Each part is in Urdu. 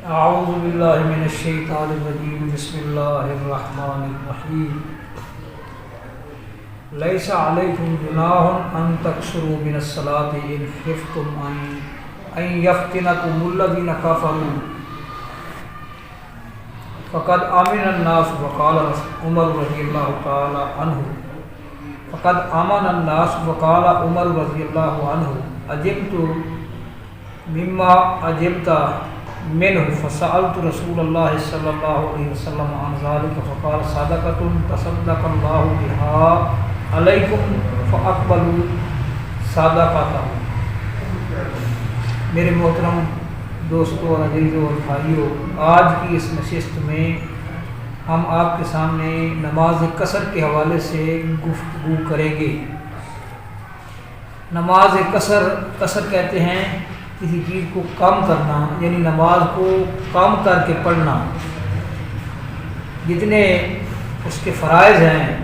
اعوذ باللہ من الشیطان الرجیم بسم اللہ الرحمن الرحیم لیس علیکم جناح ان تقصروا من الصلاۃ ان خفتم ان یفتنکم الذین کفروا فقد آمن الناس وقال عمر رضی اللہ تعالی عنہ رضی اللہ عنہ عجبت مما عجبت منه فسألت رسول اللہ صلی اللہ علیہ وسلم عن ذلك فقال صدقۃ تصدق اللہ بها علیکم فاقبلوا صدقتہ۔ میرے محترم دوستوں اور عزیزوں اور بھائیوں، آج کی اس نشست میں ہم آپ کے سامنے نماز قصر کے حوالے سے گفتگو کریں گے۔ نماز قصر کہتے ہیں کسی چیز کو کم کرنا، یعنی نماز کو کم کر کے پڑھنا، جتنے اس کے فرائض ہیں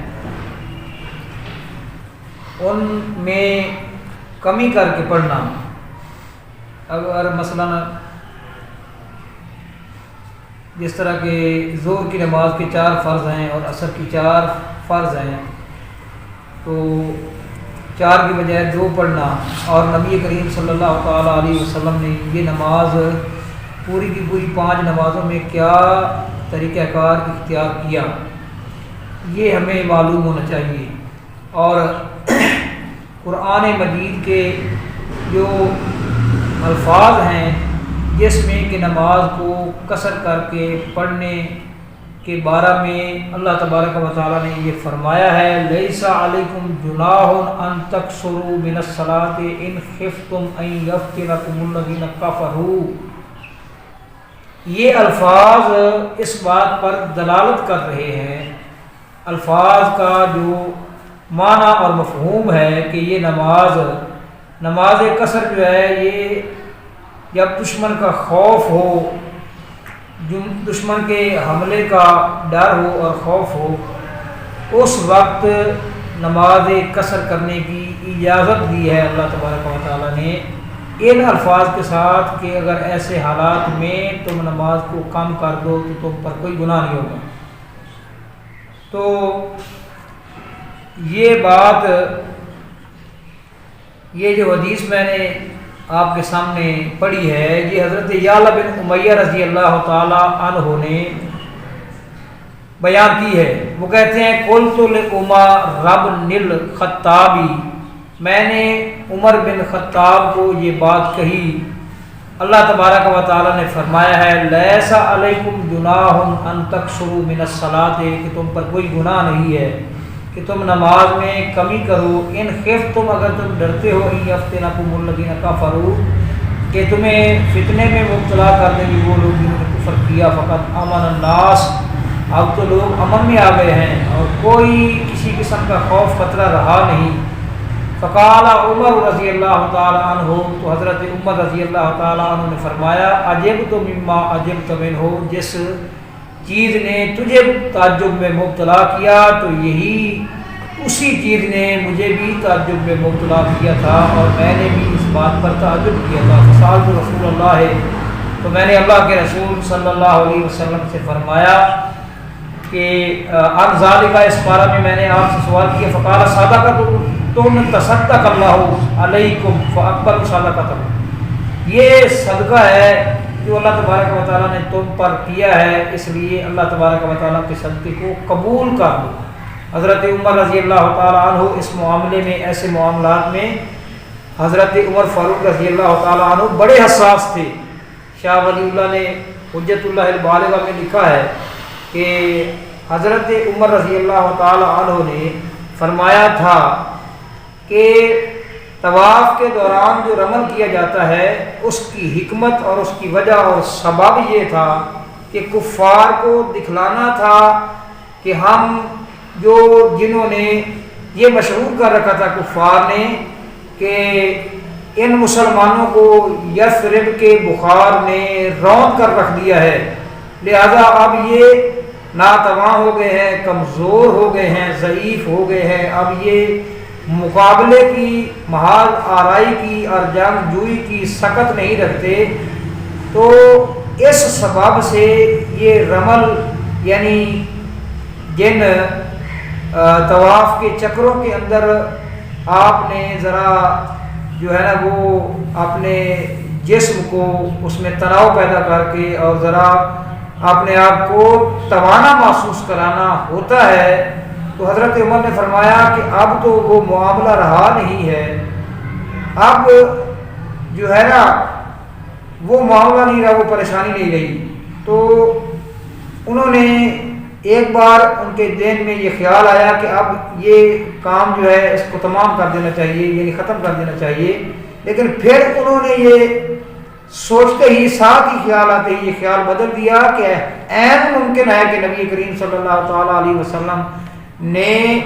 ان میں کمی کر کے پڑھنا۔ اگر مثلا جس طرح کہ ظہر کی نماز کے 4 فرض ہیں اور عصر کی 4 فرض ہیں، تو 4 کی بجائے 2 پڑھنا، اور نبی کریم صلی اللہ تعالیٰ علیہ وسلم نے یہ نماز پوری کی پوری 5 نمازوں میں کیا طریقہ کار اختیار کیا، یہ ہمیں معلوم ہونا چاہیے۔ اور قرآن مجید کے جو الفاظ ہیں جس میں کہ نماز کو قصر کر کے پڑھنے کے بارے میں اللہ تبارک و تعالیٰ نے یہ فرمایا ہے، لیس علیکم جناح ان تقصروا من الصلاۃ ان خفتم ان یفتنکم الذین کفروا۔ یہ الفاظ اس بات پر دلالت کر رہے ہیں، الفاظ کا جو معنی اور مفہوم ہے کہ یہ نماز قصر جو ہے، یہ جب دشمن کا خوف ہو، دشمن کے حملے کا ڈر ہو اور خوف ہو، اس وقت نماز قصر کرنے کی اجازت دی ہے اللہ تبارک و تعالیٰ نے ان الفاظ کے ساتھ کہ اگر ایسے حالات میں تم نماز کو کم کر دو تو تم پر کوئی گناہ نہیں ہوگا۔ تو یہ بات، یہ جو حدیث میں نے آپ کے سامنے پڑھی ہے، یہ حضرت یعلا بن امیہ رضی اللہ تعالی عنہ نے بیان کی ہے۔ وہ کہتے ہیں قلت لعمر بن الخطاب، میں نے عمر بن خطاب کو یہ بات کہی، اللہ تبارک و تعالی نے فرمایا ہے لیس علیکم جناح ان تقصروا من الصلاۃ، کہ تم پر کوئی گناہ نہیں ہے کہ تم نماز میں کمی کرو، ان خفتم، اگر تم ڈرتے ہو، ان یفتنکم الذین کفروا، کہ تمہیں فتنے میں مبتلا کر دیں گے وہ لوگ جنہوں نے کفر کیا، فقط امن الناس، اب تو لوگ امن میں آ گئے ہیں اور کوئی کسی قسم کا خوف خطرہ رہا نہیں۔ فقال عمر رضی اللہ تعالی عنہ، تو حضرت عمر رضی اللہ تعالی عنہ نے فرمایا عجبت مما عجبت منہ، جس چیز نے تجھے تعجب میں مبتلا کیا تو یہی اسی چیز نے مجھے بھی تعجب میں مبتلا کیا تھا، اور میں نے بھی اس بات پر تعجب کیا تھا۔ فسألت رسول اللہ، تو میں نے اللہ کے رسول صلی اللہ علیہ وسلم سے فرمایا کہ عن ذالک، اس بارے میں نے آپ سے سوال کیا، فقال صدقۃ تصدق اللہ علیکم فاقبلوا صدقتہ، یہ صدقہ ہے جو اللہ تبارک و تعالیٰ نے تم پر کیا ہے، اس لیے اللہ تبارک و تعالیٰ کے صدقے کو قبول کر دو۔ حضرت عمر رضی اللہ تعالیٰ عنہ اس معاملے میں، ایسے معاملات میں حضرت عمر فاروق رضی اللہ تعالیٰ عنہ بڑے حساس تھے۔ شاہ ولی اللہ نے حجت اللہ البالغہ میں لکھا ہے کہ حضرت عمر رضی اللہ تعالیٰ عنہ نے فرمایا تھا کہ طواف کے دوران جو رمل کیا جاتا ہے اس کی حکمت اور اس کی وجہ اور سبب یہ تھا کہ کفار کو دکھلانا تھا کہ ہم جنہوں نے یہ مشہور کر رکھا تھا کفار نے کہ ان مسلمانوں کو یثرب کے بخار نے روند کر رکھ دیا ہے، لہذا اب یہ ناتواں ہو گئے ہیں، کمزور ہو گئے ہیں، ضعیف ہو گئے ہیں، اب یہ مقابلے کی محال آرائی کی اور جنگ جوئی کی سکت نہیں رکھتے، تو اس سبب سے یہ رمل یعنی جن طواف کے چکروں کے اندر آپ نے ذرا جو ہے نا وہ اپنے جسم کو اس میں تناؤ پیدا کر کے اور ذرا اپنے آپ کو توانا محسوس کرانا ہوتا ہے، تو حضرت عمر نے فرمایا کہ اب تو وہ معاملہ رہا نہیں ہے، اب جو ہے نا وہ معاملہ نہیں رہا، وہ پریشانی نہیں رہی۔ تو انہوں نے ایک بار ان کے ذہن میں یہ خیال آیا کہ اب یہ کام جو ہے اس کو تمام کر دینا چاہیے، یعنی ختم کر دینا چاہیے، لیکن پھر انہوں نے یہ سوچتے ہی ساتھ ہی خیال آتے ہی یہ خیال بدل دیا کہ عین ممکن ہے کہ نبی کریم صلی اللہ تعالیٰ علیہ وسلم نے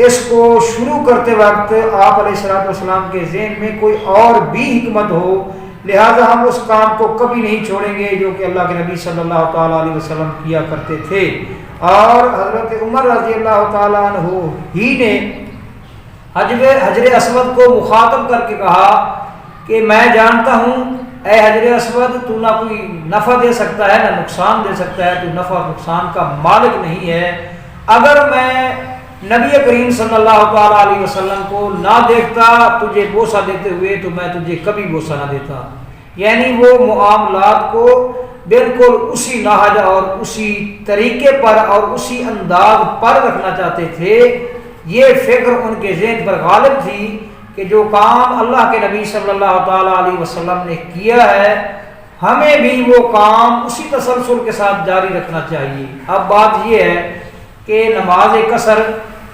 اس کو شروع کرتے وقت آپ علیہ السلام کے ذہن میں کوئی اور بھی حکمت ہو، لہذا ہم اس کام کو کبھی نہیں چھوڑیں گے جو کہ اللہ کے نبی صلی اللہ تعالیٰ علیہ وسلم کیا کرتے تھے۔ اور حضرت عمر رضی اللہ تعالیٰ عنہ ہی نے حجر اسود کو مخاطب کر کے کہا کہ میں جانتا ہوں اے حجر اسود، تو نہ کوئی نفع دے سکتا ہے نہ نقصان دے سکتا ہے، تو نفع اور نقصان کا مالک نہیں ہے، اگر میں نبی کریم صلی اللہ تعالیٰ علیہ وسلم کو نہ دیکھتا تجھے بوسہ دیتے ہوئے تو میں تجھے کبھی بوسہ نہ دیتا۔ یعنی وہ معاملات کو بالکل اسی نہج اور اسی طریقے پر اور اسی انداز پر رکھنا چاہتے تھے۔ یہ فکر ان کے ذہن پر غالب تھی کہ جو کام اللہ کے نبی صلی اللہ تعالیٰ علیہ وسلم نے کیا ہے ہمیں بھی وہ کام اسی تسلسل کے ساتھ جاری رکھنا چاہیے۔ اب بات یہ ہے کہ نماز قصر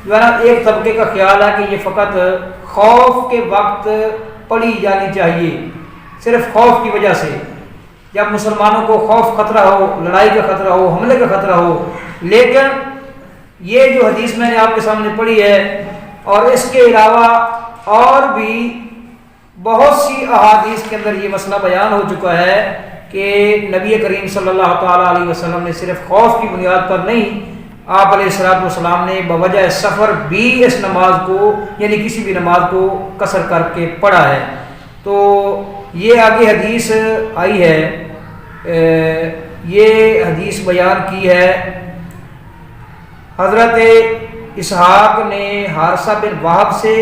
جو ہے نا ایک طبقے کا خیال ہے کہ یہ فقط خوف کے وقت پڑھی جانی چاہیے، صرف خوف کی وجہ سے، جب مسلمانوں کو خوف خطرہ ہو، لڑائی کا خطرہ ہو، حملے کا خطرہ ہو۔ لیکن یہ جو حدیث میں نے آپ کے سامنے پڑھی ہے اور اس کے علاوہ اور بھی بہت سی احادیث کے اندر یہ مسئلہ بیان ہو چکا ہے کہ نبی کریم صلی اللہ تعالیٰ علیہ وسلم نے صرف خوف کی بنیاد پر نہیں، آپ علیہ السلام نے بوجہ سفر بھی اس نماز کو یعنی کسی بھی نماز کو قصر کر کے پڑھا ہے۔ تو یہ آگے حدیث آئی ہے، یہ حدیث بیان کی ہے حضرت اسحاق نے حارثہ بن وہب سے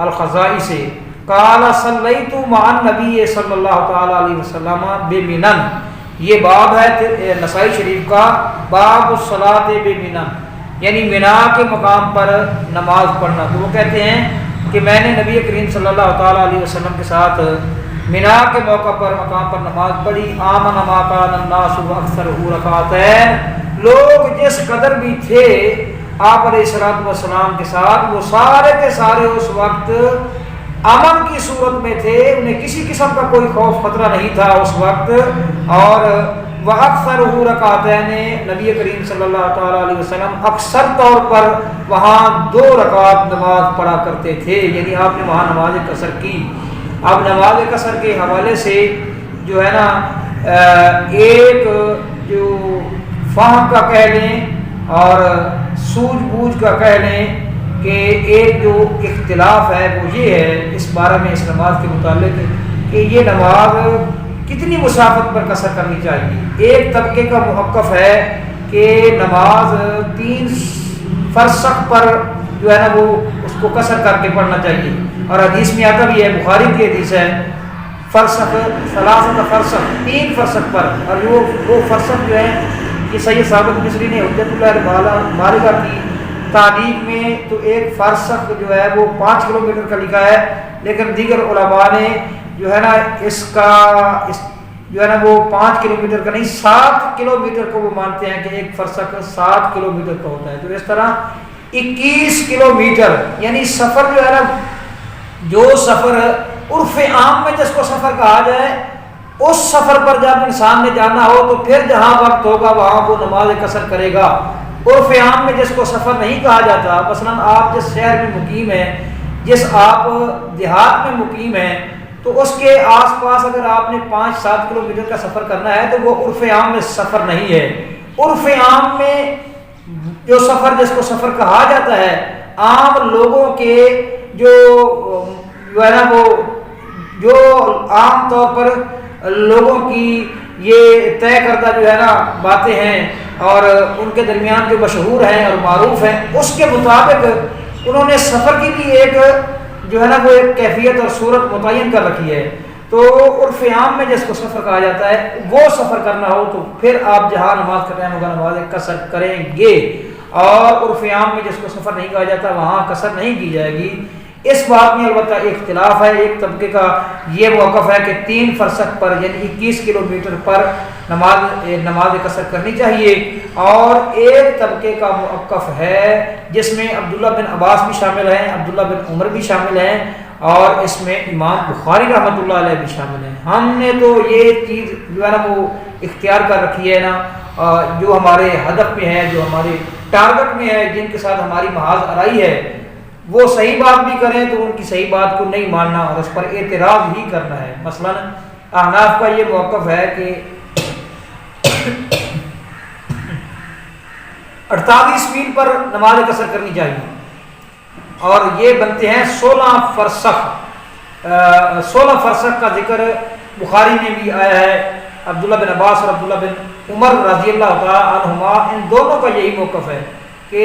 الخزائی سے، قال صلیت مع النبی صلی اللہ تعالیٰ علیہ وسلم بمنن، یہ باب ہے نسائی شریف کا، باب الصلاۃ بمنن، یعنی منا کے مقام پر نماز پڑھنا۔ تو وہ کہتے ہیں کہ میں نے نبی کریم صلی اللہ تعالیٰ علیہ وسلم کے ساتھ منا کے موقع پر مقام پر نماز پڑھی۔ آمن ما کان الناس واکثرہ رکعتین، لوگ جس قدر بھی تھے آپ علیہ السلام کے ساتھ وہ سارے کے سارے اس وقت امن کی صورت میں تھے، انہیں کسی قسم کا کوئی خوف خطرہ نہیں تھا اس وقت، اور وَأَكْثَرُهُ رَكَعَتَيْنِ، نبی کریم صلی اللہ تعالیٰ علیہ وسلم اکثر طور پر وہاں 2 رکعت نماز پڑھا کرتے تھے، یعنی آپ نے وہاں نماز قصر کی۔ اب نماز قصر کے حوالے سے جو ہے نا ایک جو فہم کا کہہ لیں اور سوجھ بوجھ کا کہہ لیں کہ ایک جو اختلاف ہے وہ یہ ہے اس بارے میں اس نماز کے متعلق کہ یہ نماز کتنی مسافت پر قصر کرنی چاہیے۔ ایک طبقے کا موقف ہے کہ نماز 3 فرسخ پر جو ہے نا وہ اس کو قصر کر کے پڑھنا چاہیے، اور حدیث میں آتا بھی ہے، بخاری کی حدیث ہے، فرسخ 3 فرسخ پر، اور وہ فرسخ جو ہے یہ سید ثابت مصری نے حجت اللہ مالکہ کی تعلیق میں تو ایک فرسخ جو ہے وہ 5 کلومیٹر کا لکھا ہے، لیکن دیگر علماء نے جو ہے نا اس کا جو ہے نا وہ 5 کلومیٹر کا نہیں 7 کلومیٹر کو وہ مانتے ہیں کہ ایک فرسخ 7 کلومیٹر کا ہوتا ہے۔ تو اس طرح 21 کلومیٹر یعنی سفر جو ہے نا، جو سفر عرف عام میں جس کو سفر کہا جائے، اس سفر پر جب انسان نے جانا ہو تو پھر جہاں وقت ہوگا وہاں وہ نماز قصر کرے گا۔ عرف عام میں جس کو سفر نہیں کہا جاتا، مثلا آپ جس شہر میں مقیم ہیں، جس آپ دیہات میں مقیم ہیں، تو اس کے آس پاس اگر آپ نے 5-7 کلومیٹر کا سفر کرنا ہے تو وہ عرف عام میں سفر نہیں ہے۔ عرف عام میں جو سفر جس کو سفر کہا جاتا ہے، عام لوگوں کے جو ہے نا وہ جو عام طور پر لوگوں کی یہ طے کردہ جو ہے نا باتیں ہیں اور ان کے درمیان جو مشہور ہیں اور معروف ہیں، اس کے مطابق انہوں نے سفر کی بھی ایک جو ہے نا وہ ایک کیفیت اور صورت متعین کر رکھی ہے۔ تو عرف عام میں جس کو سفر کہا جاتا ہے وہ سفر کرنا ہو تو پھر آپ جہاں نماز کا ٹائم ہوگا نماز قصر کریں گے، اور عرف عام میں جس کو سفر نہیں کہا جاتا وہاں قصر نہیں کی جائے گی۔ اس بات میں البتہ اختلاف ہے، ایک طبقے کا یہ موقف ہے کہ 3 فرسخ پر یعنی 21 کلومیٹر پر نماز قصر کرنی چاہیے، اور ایک طبقے کا موقف ہے جس میں عبداللہ بن عباس بھی شامل ہیں، عبداللہ بن عمر بھی شامل ہیں، اور اس میں امام بخاری رحمۃ اللہ علیہ بھی شامل ہیں۔ ہم نے تو یہ چیز جو ہے نا وہ اختیار کر رکھی ہے نا جو ہمارے ہدف میں ہے، جو ہمارے ٹارگٹ میں ہے، جن کے ساتھ ہماری محاذ آرائی ہے، وہ صحیح بات بھی کریں تو ان کی صحیح بات کو نہیں ماننا اور اس پر اعتراض ہی کرنا ہے۔ مثلا احناف کا یہ موقف ہے کہ 48 میل پر نماز قصر کرنی چاہیے، اور یہ بنتے ہیں 16 فرسخ۔ 16 فرسخ کا ذکر بخاری میں بھی آیا ہے، عبداللہ بن عباس اور عبداللہ بن عمر رضی اللہ تعالیٰ عنہما ان دونوں کا یہی موقف ہے کہ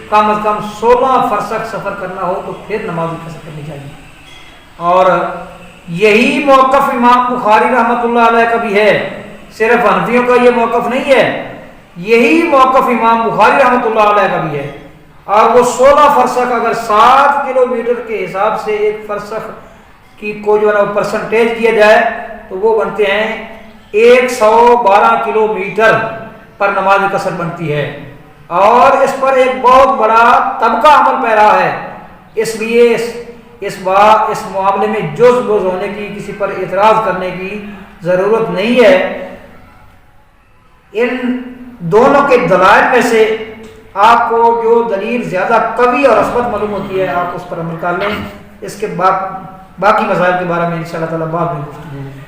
کم از کم 16 فرسخ سفر کرنا ہو تو پھر نماز قصر کرنی چاہیے، اور یہی موقف امام بخاری رحمۃ اللہ علیہ کا بھی ہے، صرف حنفیوں کا یہ موقف نہیں ہے، یہی موقف امام بخاری رحمۃ اللہ علیہ کا بھی ہے۔ اور وہ 16 فرسخ اگر 7 کلومیٹر کے حساب سے ایک فرسخ کی کو جو ہے نا پرسنٹیج کیا جائے تو وہ بنتے ہیں 112 کلومیٹر پر نماز قصر بنتی ہے، اور اس پر ایک بہت بڑا طبقہ عمل پیرا ہے، اس لیے اس معاملے میں جز بز ہونے کی، کسی پر اعتراض کرنے کی ضرورت نہیں ہے۔ ان دونوں کے دلائل میں سے آپ کو جو دلیل زیادہ قوی اور مثبت معلوم ہوتی ہے آپ اس پر عمل کر لیں، اس کے باقی مسائل کے بارے میں انشاءاللہ تعالی بعد میں گفتگو ہوگی۔